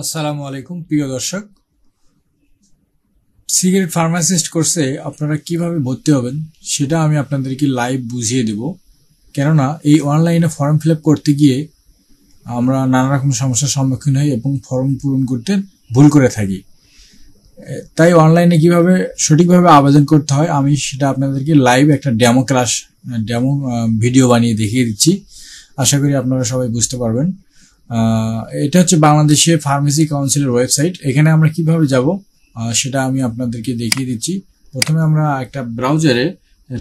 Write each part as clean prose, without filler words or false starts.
আসসালামু আলাইকুম প্রিয় দর্শক। সিগারেট ফার্মাসিস্ট কোর্সে আপনারা কিভাবে ভর্তি হবেন সেটা আমি আপনাদেরকে লাইভ বুঝিয়ে দেব। কেননা এই অনলাইনে ফর্ম ফিল আপ করতে গিয়ে আমরা নানা রকম সমস্যার সম্মুখীন হই এবং ফর্ম পূরণ করতে ভুল করে থাকি। তাই অনলাইনে কিভাবে সঠিকভাবে আবেদন করতে হয় আমি সেটা আপনাদেরকে লাইভ একটা ডেমো ভিডিও বানিয়ে দেখিয়ে দিচ্ছি। আশা করি আপনারা সবাই বুঝতে পারবেন। এটা হচ্ছে বাংলাদেশে ফার্মেসি কাউন্সিলের ওয়েবসাইট। এখানে আমরা কিভাবে যাব সেটা আমি আপনাদেরকে দেখিয়ে দিচ্ছি। প্রথমে আমরা একটা ব্রাউজারে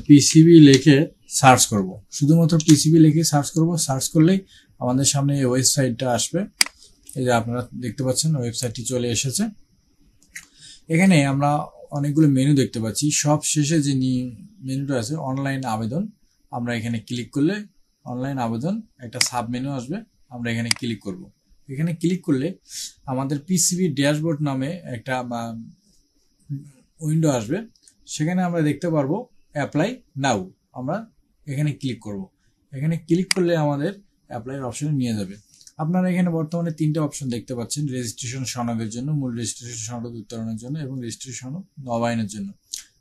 পিসিবি লিখে সার্চ করব, শুধুমাত্র পিসিবি লিখে সার্চ করব। সার্চ করলেই আমাদের সামনে এই ওয়েবসাইটটা আসবে। এই যে আপনারা দেখতে পাচ্ছেন ওয়েবসাইটটি চলে এসেছে। এখানে আমরা অনেকগুলো মেনু দেখতে পাচ্ছি। সব শেষে যে মেনুটা আছে অনলাইন আবেদন, আমরা এখানে ক্লিক করলে অনলাইন আবেদন একটা সাব মেনু আসবে, আমরা এখানে ক্লিক করব। এখানে ক্লিক করলে আমাদের পিসিবি ড্যাশবোর্ড নামে একটা উইন্ডো আসবে। সেখানে আমরা দেখতে পারবো অ্যাপ্লাই নাও। আমরা এখানে ক্লিক করব। এখানে ক্লিক করলে আমাদের অ্যাপ্লাই অপশনে নিয়ে যাবে। আপনারা এখানে বর্তমানে তিনটে অপশন দেখতে পাচ্ছেন: রেজিস্ট্রেশন সনদের জন্য, মূল রেজিস্ট্রেশন সনদ উত্তোলনের জন্য এবং রেজিস্ট্রেশন সনদ নবায়নের জন্য।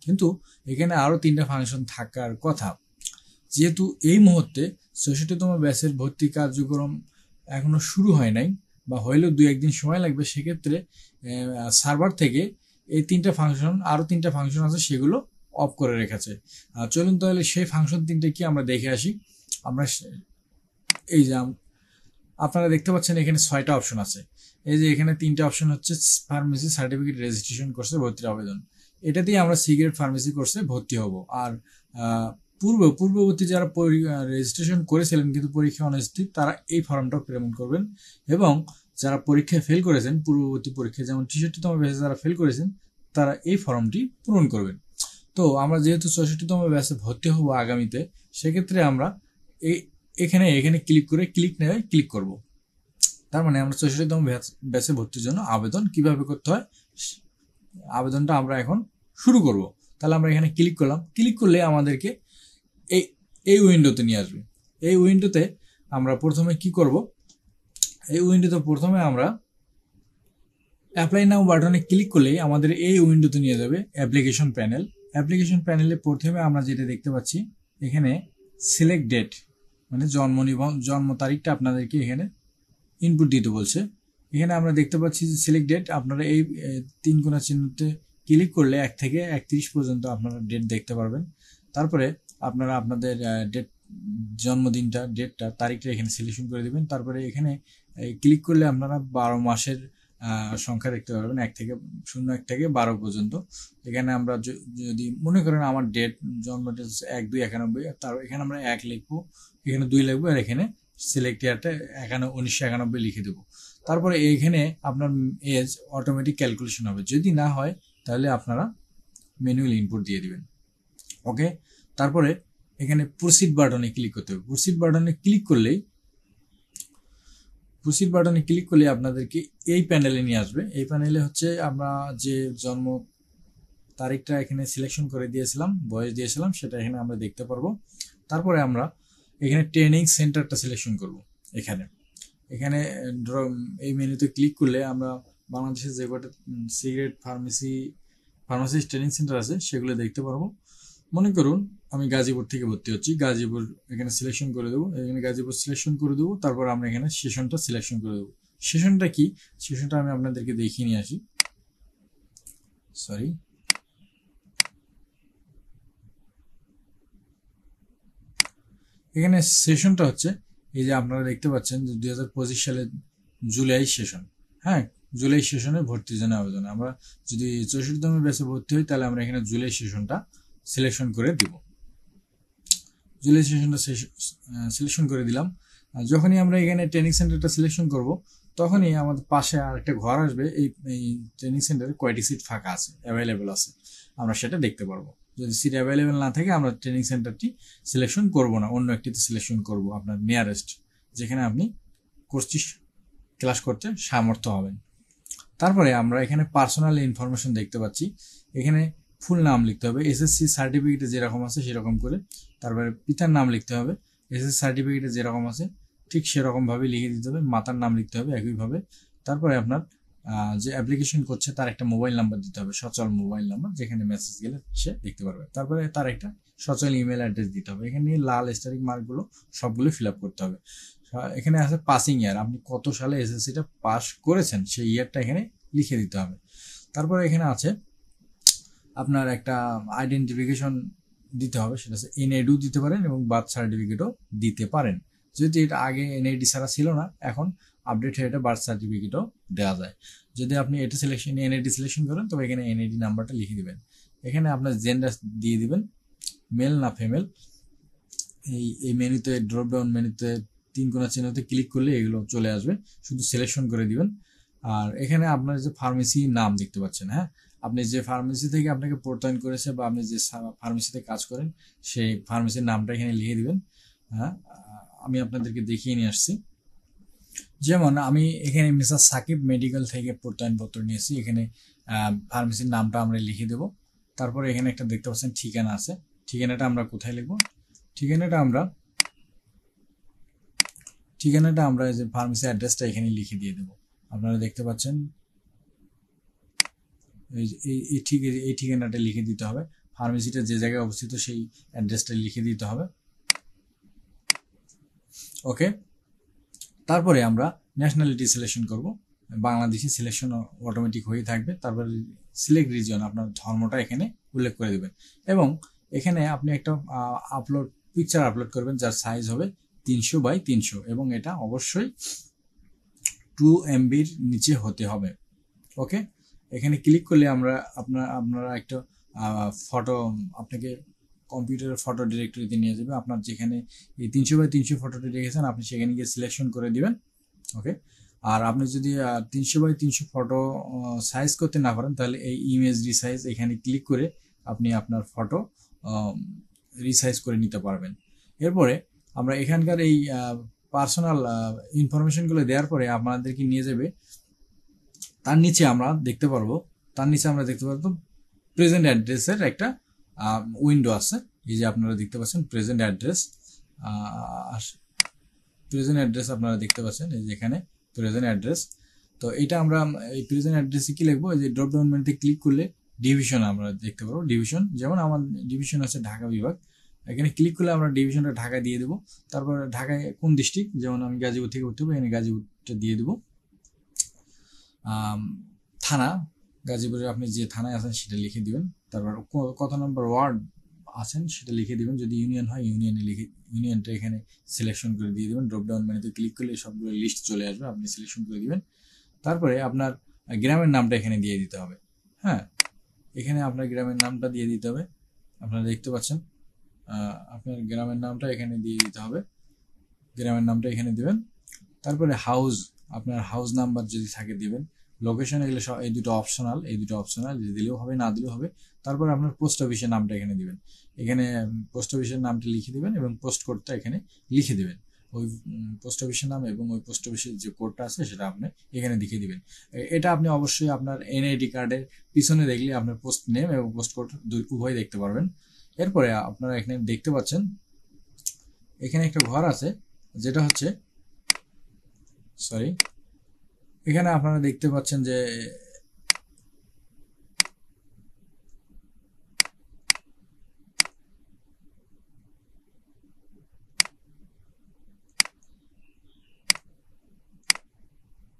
কিন্তু এখানে আরও তিনটা ফাংশন থাকার কথা। যেহেতু এই মুহূর্তে ৬৬তম ব্যাচের ভর্তি কার্যক্রম এখনো শুরু হয় নাই বা হইলেও ২-১ দিন সময় লাগবে, সেক্ষেত্রে সার্ভার থেকে এই আরও তিনটা ফাংশন আছে, সেগুলো অফ করে রেখেছে। চলুন তাহলে সেই ফাংশন তিনটে কি আমরা দেখে আসি। আমরা এই যে আপনারা দেখতে পাচ্ছেন এখানে ৬টা অপশন আছে। এই যে এখানে 3টে অপশন হচ্ছে ফার্মেসি সার্টিফিকেট রেজিস্ট্রেশন কোর্সে ভর্তির আবেদন। এটাতেই আমরা সিগারেট ফার্মেসি কোর্সে ভর্তি হব। আর পূর্ববর্তী যারা রেজিস্ট্রেশন করেছিলেন কিন্তু পরীক্ষা অনুষ্ঠিত, তারা এই ফর্মটা প্রেরণ করবেন। এবং যারা পরীক্ষায় ফেল করেছেন, পূর্ববর্তী পরীক্ষায় যেমন ৬৬তম ব্যাচে যারা ফেল করেছেন, তারা এই ফর্মটি পূরণ করবেন। তো আমরা যেহেতু ৬৬তম ব্যাচে ভর্তি হব আগামীতে, সেক্ষেত্রে আমরা এখানে ক্লিক করব। তার মানে আমরা ৬৬তম ব্যাচে ভর্তির জন্য আবেদন কিভাবে করতে হয় আবেদনটা আমরা এখন শুরু করব। তাহলে আমরা এখানে ক্লিক করলাম। ক্লিক করলে আমাদেরকে এই উইন্ডোতে নিয়ে আসবে। এই উইন্ডোতে আমরা প্রথমে কি করব, এই উইন্ডোতে প্রথমে আমরা অ্যাপ্লাই নাও বাটনে ক্লিক করলেই আমাদের এই উইন্ডোতে নিয়ে যাবে অ্যাপ্লিকেশন প্যানেল। অ্যাপ্লিকেশন প্যানেলে প্রথমে আমরা যেটা দেখতে পাচ্ছি, এখানে সিলেক্ট ডেট মানে জন্ম তারিখটা আপনাদেরকে এখানে ইনপুট দিতে বলছে। এখানে আমরা দেখতে পাচ্ছি যে সিলেক্ট ডেট। আপনারা এই 3 কোণা চিহ্নতে ক্লিক করলে 1 থেকে 31 পর্যন্ত আপনারা ডেট দেখতে পারবেন। তারপরে আপনারা আপনাদের ডেটটা তারিখটা এখানে সিলেকশন করে দেবেন। তারপরে এখানে ক্লিক করলে আপনারা 12 মাসের সংখ্যা দেখতে পারবেন, 1 থেকে 12 পর্যন্ত। এখানে আমরা যদি মনে করেন আমার জন্ম ডেট 1/2/91, তার এখানে আমরা 1 লিখবো, এখানে 2 লিখবো, আর এখানে সিলেক্ট ইয়ারটা 1991 লিখে দেবো। তারপরে এইখানে আপনার এজ অটোমেটিক ক্যালকুলেশন হবে। যদি না হয় তাহলে আপনারা ম্যানুয়াল ইনপুট দিয়ে দিবেন। ওকে, তারপরে এখানে প্রসিড বাটনে ক্লিক করতে হবে। প্রসিড বাটনে ক্লিক করলে আপনাদেরকে এই প্যানেলে নিয়ে আসবে। এই প্যানেলে হচ্ছে আমরা যে জন্ম তারিখটা এখানে সিলেকশন করে দিয়েছিলাম, বয়স দিয়েছিলাম, সেটা এখানে আমরা দেখতে পারবো। তারপরে আমরা এখানে ট্রেনিং সেন্টারটা সিলেকশন করব। এখানে এই মেনুতে ক্লিক করলে আমরা বাংলাদেশের যে কটা সিগারেট ফার্মাসিস্ট ট্রেনিং সেন্টার আছে সেগুলো দেখতে পারবো। মনে করুন আমি গাজীপুর থেকে ভর্তি হচ্ছি, গাজীপুর এখানে সিলেকশন করে দেবো। এখানে গাজীপুর সিলেকশন করে দেবো। তারপর আমরা এখানে সেশনটা সিলেকশন করে দেবো। সেশনটা কি, সেশনটা আমি আপনাদেরকে দেখিয়ে নিয়ে আসি। এখানে সেশনটা হচ্ছে এই যে আপনারা দেখতে পাচ্ছেন যে 2025 সালের জুলাই সেশন। হ্যাঁ, জুলাই সেশনে ভর্তির জন্য আবেদন। আমরা যদি ৬৪তম ব্যাচে ভর্তি হই তাহলে আমরা এখানে জুলাই সেশনটা সিলেকশন করে দিব। জুলাই সেশনটা সিলেকশন করে দিলাম। যখনই আমরা এখানে ট্রেনিং সেন্টারটা সিলেকশন করব, তখনই আমাদের পাশে আর একটা ঘর আসবে। এই ট্রেনিং সেন্টারে কয়টি সিট ফাঁকা আছে, অ্যাভেলেবেল আছে, আমরা সেটা দেখতে পারবো। যদি সিট অ্যাভেলেবেল না থাকে আমরা ট্রেনিং সেন্টারটি সিলেকশন করব না, অন্য একটিতে সিলেকশন করব আপনার নিয়ারেস্ট, যেখানে আপনি কোর্সটি ক্লাস করতে সামর্থ্য হবেন। তারপরে আমরা এখানে পার্সোনাল ইনফরমেশন দেখতে পাচ্ছি। এখানে ফুল নাম লিখতে হবে, এসএসসি সার্টিফিকেটে যেরকম আছে সেরকম করে। তারপরে পিতার নাম লিখতে হবে, এসএসসি সার্টিফিকেটে যেরকম আছে ঠিক সেরকমভাবে লিখে দিতে হবে। মাতার নাম লিখতে হবে একইভাবে। তারপরে আপনার যে অ্যাপ্লিকেশন করছে তার একটা মোবাইল নাম্বার দিতে হবে, সচল মোবাইল নাম্বার, যেখানে মেসেজ গেলে সে দেখতে পারবে। তারপরে তার একটা সচল ইমেল অ্যাড্রেস দিতে হবে। এখানে লাল স্টারিং মার্কগুলো সবগুলো ফিল আপ করতে হবে। এখানে আছে পাসিং ইয়ার, আপনি কত সালে এসএসসিটা পাস করেছেন সেই ইয়ারটা এখানে লিখে দিতে হবে। তারপরে এখানে আছে আপনার একটা আইডেন্টিফিকেশন দিতে হবে, সেটা হচ্ছে এনআইডি দিতে পারেন এবং বার্থ সার্টিফিকেটও দিতে পারেন। যদি এটা আগে এনআইডি ছাড়া ছিল না, এখন আপডেট হয়ে এটা বার্থ সার্টিফিকেটও দেওয়া যায়। যদি আপনি এটা সিলেকশন এনআইডি সিলেকশন করেন তবে এখানে এনআইডি নাম্বারটা লিখে দিবেন। এখানে আপনার জেন্ডার দিয়ে দিবেন, মেল না ফিমেল। এই মেনুতে ড্রপ ডাউন মেনুতে 3 কোণা চিহ্নতে ক্লিক করলে এগুলো চলে আসবে, শুধু সিলেকশন করে দিবেন। আর এখানে আপনার যে ফার্মেসি নাম দেখতে পাচ্ছেন, হ্যাঁ, আপনি যে ফার্মেসি থেকে আপনাকে প্রত্যয়ন করেছে বা আপনি যে ফার্মেসিতে কাজ করেন সেই ফার্মেসির নামটা এখানে লিখে দিবেন। হ্যাঁ, আমি আপনাদেরকে দেখিয়ে নিয়ে আসছি। যেমন আমি এখানে মিস্টার সাকিব মেডিকেল থেকে প্রত্যয়নপত্র নিয়েছি, এখানে ফার্মেসির নামটা আমরা লিখে দেব। তারপরে এখানে একটা দেখতে পাচ্ছেন ঠিকানা আছে, ঠিকানাটা আমরা কোথায় লিখব? ঠিকানাটা আমরা যে ফার্মেসি অ্যাড্রেসটা এখানে লিখে দিয়ে দেবো। আপনারা দেখতে পাচ্ছেন এই ঠিকানাটা লিখে দিতে হবে, ফার্মেসিটা যে জায়গায় অবস্থিত সেই অ্যাড্রেসটা লিখে দিতে হবে। ওকে, তারপরে আমরা ন্যাশনালিটি সিলেকশন করব, বাংলাদেশি সিলেকশন অটোমেটিক হয়ে থাকবে। তারপরে সিলেক্ট রিজন, আপনার ধর্মটা এখানে উল্লেখ করে দেবেন এবং এখানে আপনি একটা পিকচার আপলোড করবেন যার সাইজ হবে 300 বাই 300 এবং এটা অবশ্যই 2 MBর নিচে হতে হবে। ওকে, এখানে ক্লিক করলে আপনারা একটা ফটো আপনাকে কম্পিউটারের ফটো ডিরেক্টরিতে নিয়ে যাবে। আপনার যেখানে এই 300 বাই 300 ফটোটি রেখেছেন আপনি সেখানে গিয়ে সিলেকশন করে দিবেন। ওকে, আর আপনি যদি 300 বাই 300 ফটো সাইজ করতে না পারেন তাহলে এই ইমেজ রিসাইজ এখানে ক্লিক করে আপনি আপনার ফটো রিসাইজ করে নিতে পারবেন। এরপরে আমরা এখানকার এই পার্সোনাল ইনফরমেশনগুলো দেওয়ার পরে আপনাদেরকে নিয়ে যাবে, তার নিচে আমরা দেখতে পারবো প্রেজেন্ট অ্যাড্রেসের একটা উইন্ডো আছে। এই যে আপনারা দেখতে পাচ্ছেন প্রেজেন্ট অ্যাড্রেস আপনারা দেখতে পাচ্ছেন, এই যে এখানে প্রেজেন্ট অ্যাড্রেস। তো এটা আমরা এই প্রেজেন্ট অ্যাড্রেসে কি লিখবো? এই যে ড্রপ ডাউন মেনুতে ক্লিক করলে ডিভিশন আমরা দেখতে পারবো। ডিভিশন, যেমন আমার ডিভিশন আছে ঢাকা বিভাগ, এখানে ক্লিক করলে আমরা ডিভিশনটা ঢাকা দিয়ে দেবো। তারপর ঢাকায় কোন ডিস্ট্রিক্ট, যেমন আমি গাজীপুর থেকে উঠতে হবে, এখানে গাজীপুরটা দিয়ে দেবো। থানা, গাজীপুরে আপনি যে থানায় আছেন সেটা লিখে দিবেন। তারপর কত নম্বর ওয়ার্ড আছেন সেটা লিখে দিবেন। যদি ইউনিয়ন হয় ইউনিয়নটা এখানে সিলেকশন করে দিয়ে দেবেন। ড্রপ ডাউন মেনুতে ক্লিক করলে সবগুলো লিস্ট চলে আসবে, আপনি সিলেকশন করে দিবেন। তারপরে আপনার গ্রামের নামটা এখানে দিয়ে দিতে হবে। হ্যাঁ, এখানে আপনার গ্রামের নামটা দিয়ে দিতে হবে। আপনারা দেখতে পাচ্ছেন আপনার গ্রামের নামটা এখানে দিয়ে দিতে হবে, গ্রামের নামটা এখানে দিবেন। তারপরে আপনার হাউস নাম্বার যদি থাকে দিবেন। লোকেশন এগুলো সব এই দুটো অপশনাল দিলেও হবে, না দিলেও হবে। তারপর আপনার পোস্ট অফিসের নামটা এখানে দিবেন, এখানে পোস্ট অফিসের নামটা লিখে দিবেন এবং পোস্ট কোডটা এখানে লিখে দিবেন। ওই পোস্ট অফিসের নাম এবং ওই পোস্ট অফিসের যে কোডটা আছে সেটা আপনি এখানে লিখে দিবেন। এটা আপনি অবশ্যই আপনার এনআইডি কার্ডের পিছনে দেখলে আপনার পোস্ট নেম এবং পোস্ট কোড উভয় দেখতে পারবেন। এরপরে আপনারা এখানে দেখতে পাচ্ছেন এখানে একটা ঘর আছে, যেটা হচ্ছে এখানে আপনারা দেখতে পাচ্ছেন যে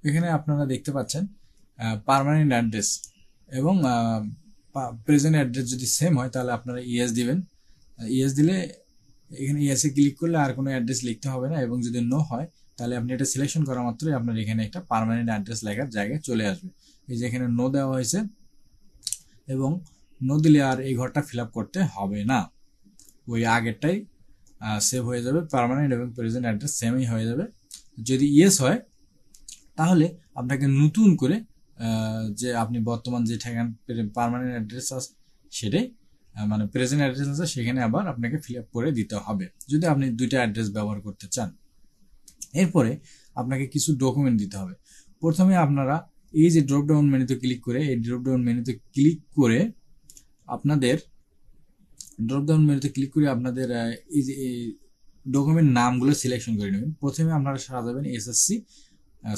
এখানে আপনারা দেখতে পাচ্ছেন পার্মানেন্ট অ্যাড্রেস এবং প্রেজেন্ট অ্যাড্রেস যদি সেম হয় তাহলে আপনারা ইয়েস দিবেন। ইয়েস দিলে এখানে ইয়েসে ক্লিক করলে আর কোনো অ্যাড্রেস লিখতে হবে না, এবং যদি নো হয় তাহলে আপনি এটা সিলেকশন করা মাত্রই আপনার এখানে একটা পার্মানেন্ট অ্যাড্রেস লেখার জায়গায় চলে আসবে। এই যে এখানে নো দেওয়া হয়েছে এবং নো দিলে আর এই ঘরটা ফিল আপ করতে হবে না, ওই আগেরটাই সেভ হয়ে যাবে, পার্মানেন্ট এবং প্রেজেন্ট অ্যাড্রেস সেমই হয়ে যাবে। যদি ইয়েস হয় তাহলে আপনাকে নতুন করে যে আপনি বর্তমান যে ঠিকানা পার্মানেন্ট অ্যাড্রেস আছে সেটাই মানে প্রেজেন্ট অ্যাড্রেস আছে সেখানে আবার আপনাকে ফিল আপ করে দিতে হবে, যদি আপনি দুইটা অ্যাড্রেস ব্যবহার করতে চান। এরপরে আপনাকে কিছু ডকুমেন্ট দিতে হবে। প্রথমে আপনারা এই যে ড্রপ ডাউন মেনুতে ক্লিক করে আপনাদের এই যে ডকুমেন্ট নামগুলো সিলেকশন করে নেবেন। প্রথমে আপনারা সাজাবেন এসএসসি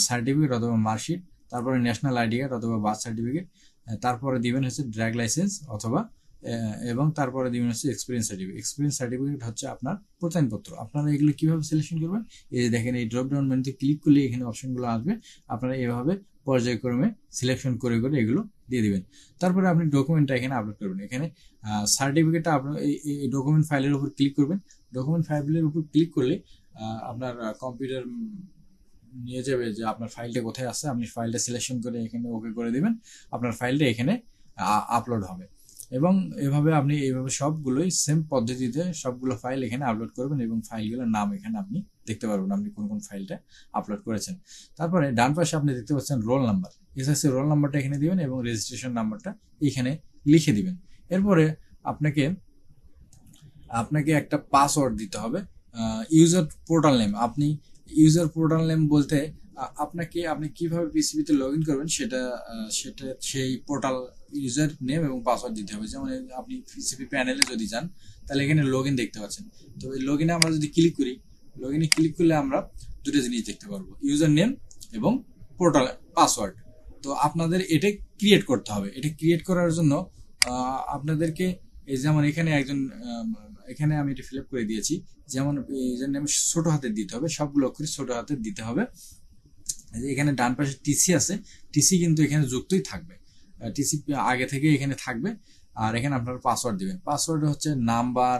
সার্টিফিকেট অথবা মার্কশিট, তারপরে ন্যাশনাল আইডি কার্ড অথবা বার্থ সার্টিফিকেট, তারপরে দিবেন হচ্ছে ড্রাইভ লাইসেন্স অথবা এবং তারপরে দিবেন হচ্ছে এক্সপিরিয়েন্স সার্টিফিকেট। এক্সপিরিয়েন্স সার্টিফিকেট হচ্ছে আপনার প্রত্যয়নপত্র। আপনারা এগুলো কিভাবে সিলেকশন করবেন, এই যে দেখেন এই ড্রপ ডাউন মেনুতে ক্লিক করলে এখানে অপশনগুলো আসবে, আপনারা এভাবে পর্যায়ক্রমে সিলেকশন করে করে এগুলো দিয়ে দিবেন। তারপরে আপনি ডকুমেন্টটা এখানে আপলোড করবেন। এখানে সার্টিফিকেটটা আপনার এই ডকুমেন্ট ফাইলের উপর ক্লিক করবেন। ডকুমেন্ট ফাইলের উপর ক্লিক করলে আপনার কম্পিউটার নিয়ে যাবে যে আপনার ফাইলটা কোথায় আছে, আপনি ফাইলটা সিলেকশন করে এখানে ওকে করে দিবেন, আপনার ফাইলটা এখানে আপলোড হবে। এবং এভাবে আপনি এইভাবে সবগুলোই সেম পদ্ধতিতে সবগুলো ফাইল এখানে আপলোড করবেন এবং ফাইলগুলোর নাম এখানে আপনি দেখতে পারবেন আপনি কোন কোন ফাইলটা আপলোড করেছেন। তারপরে ডান পাশে আপনি দেখতে পাচ্ছেন রোল নাম্বার, এসএসসি রোল নাম্বারটা এখানে দিবেন এবং রেজিস্ট্রেশন নাম্বারটা এখানে লিখে দিবেন। এরপরে আপনাকে একটা পাসওয়ার্ড দিতে হবে। ইউজার পোর্টাল নেম, আপনি ইউজার পোর্টাল নেম বলতে আপনি কিভাবে পিসিবিতে লগ ইন করবেন সেটা সেই পোর্টাল ইউজার নেম এবং পাসওয়ার্ড দিতে হবে। যেমন আপনি পিসিবি প্যানেলে যদি যান তাহলে এখানে লগ ইন দেখতে পাচ্ছেন। তো এই লগ ইনে আমরা যদি ক্লিক করি, লগ ইনে ক্লিক করলে আমরা দুটো জিনিস দেখতে পারবো, ইউজার নেম এবং পোর্টাল পাসওয়ার্ড। তো আপনাদের এটা ক্রিয়েট করতে হবে। এটা ক্রিয়েট করার জন্য আপনাদেরকে এই যেমন এখানে আমি এটা ফিল আপ করে দিয়েছি, যেমন ইউজার নেম ছোট হাতের দিতে হবে, সবগুলো অক্ষরে ছোট হাতের দিতে হবে। এখানে ডান পাশে টিসি আছে, টিসি কিন্তু এখানে যুক্তই থাকবে, টিসি আগে থেকে এখানে থাকবে। আর এখানে আপনারা পাসওয়ার্ড দিবেন। পাসওয়ার্ড হচ্ছে নাম্বার,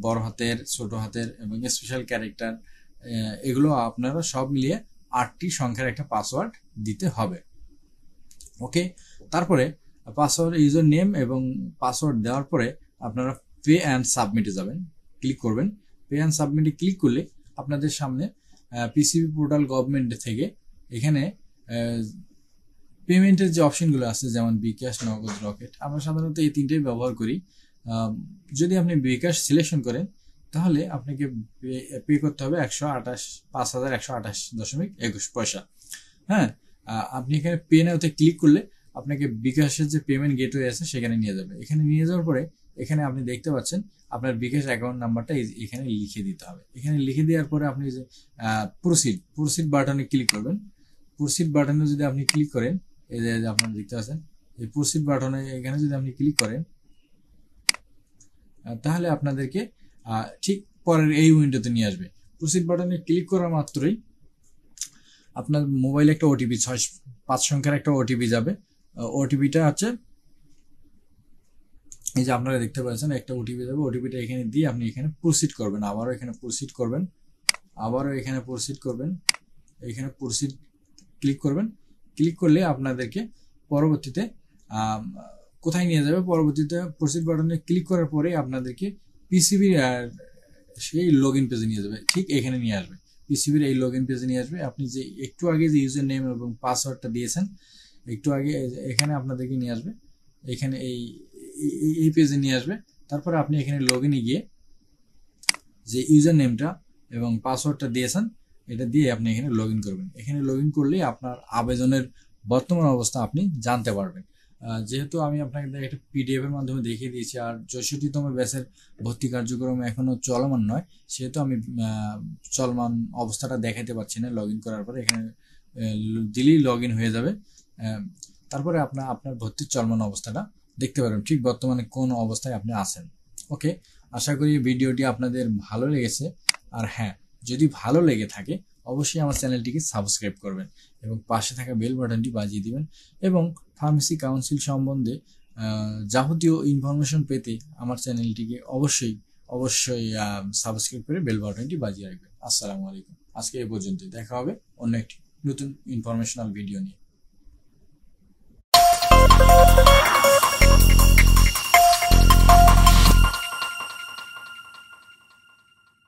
বড় হাতের, ছোট হাতের এবং স্পেশাল ক্যারেক্টার, এগুলো আপনারা সব মিলিয়ে 8টি সংখ্যার একটা পাসওয়ার্ড দিতে হবে। ওকে, তারপরে পাসওয়ার্ড ইউজার নেম এবং পাসওয়ার্ড দেওয়ার পরে আপনারা পে অ্যান্ড সাবমিটে যাবেন, ক্লিক করবেন। পে অ্যান্ড সাবমিটে ক্লিক করলে আপনাদের সামনে পিসিবি পোর্টাল গভর্নমেন্ট থেকে এখানে পেমেন্টের যে অপশনগুলো আছে যেমন বিকাশ, নগদ, রকেট, আমরা সাধারণত এই তিনটেই ব্যবহার করি। যদি আপনি বিকাশ সিলেকশন করেন তাহলে আপনাকে পে করতে হবে 5,128.21 পয়সা। হ্যাঁ, আপনি এখানে পে নাওতে ক্লিক করলে আপনাকে বিকাশের যে পেমেন্ট গেটওয়ে আছে সেখানে নিয়ে যাবে। এখানে নিয়ে যাওয়ার পরে এখানে আপনি দেখতে পাচ্ছেন আপনার বিকাশ অ্যাকাউন্ট নাম্বারটা এখানে লিখে দিতে হবে। এখানে লিখে দেওয়ার পরে আপনি যে প্রসিড বাটনে ক্লিক করবেন। প্রসিড বাটনে যদি আপনি ক্লিক করেন, এই যে আপনারা দেখতে পাচ্ছেন এই প্রসিড বাটনে এখানে যদি আপনি ক্লিক করেন তাহলে আপনাদেরকে ঠিক পরের এই উইন্ডোতে নিয়ে আসবে। প্রসিড বাটনে ক্লিক করা মাত্রই আপনার মোবাইলে একটা ওটিপি 5 সংখ্যার একটা ওটিপি যাবে। ওটিপিটা আছে এই যে আপনারা দেখতে পাচ্ছেন একটা ওটিপি যাবে। ওটিপিটা এখানে দিয়ে আপনি এখানে প্রসিড করবেন, আবারও এখানে প্রসিড করবেন, আবারও এখানে প্রসিড করবেন, এখানে প্রসিড ক্লিক করবেন। ক্লিক করলে আপনাদেরকে পরবর্তীতে কোথায় নিয়ে যাবে, পরবর্তীতে প্রসিড বাটনে ক্লিক করার পরে আপনাদেরকে পিসিবির সেই লগ ইন পেজে নিয়ে যাবে, ঠিক এখানে নিয়ে আসবে। পিসিবির এই লগ ইন পেজে নিয়ে আসবে। আপনি যে একটু আগে যে ইউজার নেম এবং পাসওয়ার্ডটা দিয়েছেন একটু আগে, এখানে আপনাদেরকে নিয়ে আসবে, এখানে এই পেজে নিয়ে আসবে। তারপরে আপনি এখানে লগ ইনে গিয়ে যে ইউজার নেমটা এবং পাসওয়ার্ডটা দিয়েছেন এটা দিয়ে আপনি এখানে লগ ইন করবেন। এখানে লগ ইন করলেই আপনার আবেদনের বর্তমান অবস্থা আপনি জানতে পারবেন। যেহেতু আমি আপনাকে একটা পিডিএফ এর মাধ্যমে দেখিয়ে দিয়েছি আর 64তম ব্যাচের ভর্তি কার্যক্রম এখনো চলমান নয়, সেহেতু আমি চলমান অবস্থাটা দেখাতে পারছি না। লগ ইন করার পরে এখানে দিলেই লগ ইন হয়ে যাবে। তারপরে আপনার ভর্তির চলমান অবস্থাটা দেখতে পারবেন, ঠিক বর্তমানে কোন অবস্থায় আপনি আছেন। ওকে, আশা করি ভিডিওটি আপনাদের ভালো লেগেছে। আর হ্যাঁ, যদি ভালো লেগে থাকে অবশ্যই আমার চ্যানেলটিকে সাবস্ক্রাইব করবেন এবং পাশে থাকা বেল বাটনটি বাজিয়ে দিবেন। এবং ফার্মেসি কাউন্সিল সম্বন্ধে যাবতীয় ইনফরমেশন পেতে আমার চ্যানেলটিকে অবশ্যই সাবস্ক্রাইব করে বেল বাটনটি বাজিয়ে রাখবেন। আসসালামু আলাইকুম। আজকে এই পর্যন্ত, দেখা হবে অন্য একটি নতুন ইনফরমেশনাল ভিডিও নিয়ে।